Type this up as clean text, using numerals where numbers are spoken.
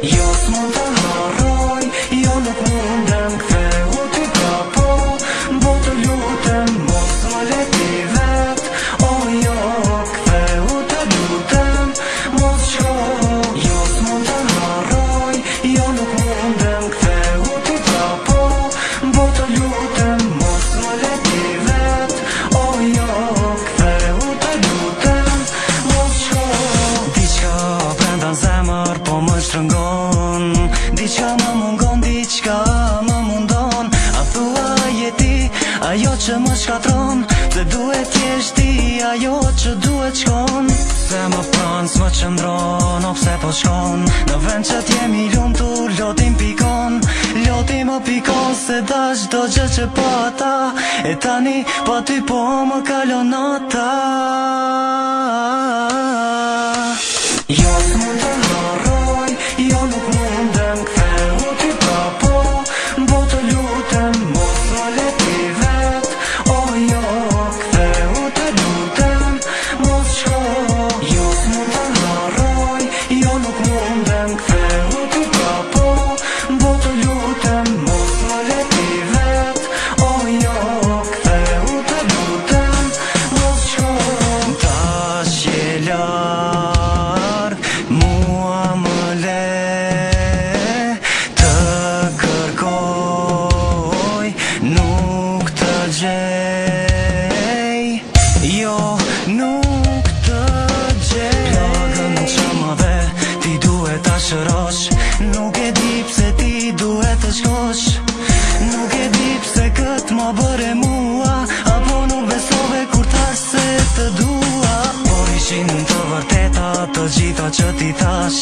Jo s'mund të harroj, jo nuk mundem ktheu ty prapo. Bo të lutem mos më le ti vet. O jo, ktheu të lutem mos shko. Jo s'mund të harroj, jo nuk mundem ktheu ty prapo. Bo të lutem mos më le ti vet. O jo, ktheu të lutem mos shko. Diçka brenda zemër po më shtrëngon, diçka më mungon, diçka më mundon. A thua jeti ajo që më shkatron, dhe duhet jesh ti ajo që duhet shkon. Se më pranë s'më qëndron, o pse po shkon. Në vend që t'jemi lumtur, lotim pikon. Loti më pikon se dash do gjë që po ata. E tani pa ty po më kalon nata. Jo s'mund të harroj, jo nuk mundem ktheu ty prapo. Bo të lutem mos më le ti vet. O jo, ktheu të lutem mos shko. Jo s'mund të harroj, jo nuk mundem ktheu ty prapo. Bo të lutem mos më le ti vet. O jo, ktheu të lutem mos shko. Tash je larg, mua më le të kërkoj, nuk të gjej. Jo, nuk të gjej. Plagën që më dhe ti duhet ta shërosh. Nuk e di pse ti duhet të shkosh. Nuk e di pse këtë më bëre mua, apo nuk besove kur thash se të dua. Por ishin të vërteta të gjitha që ti thash.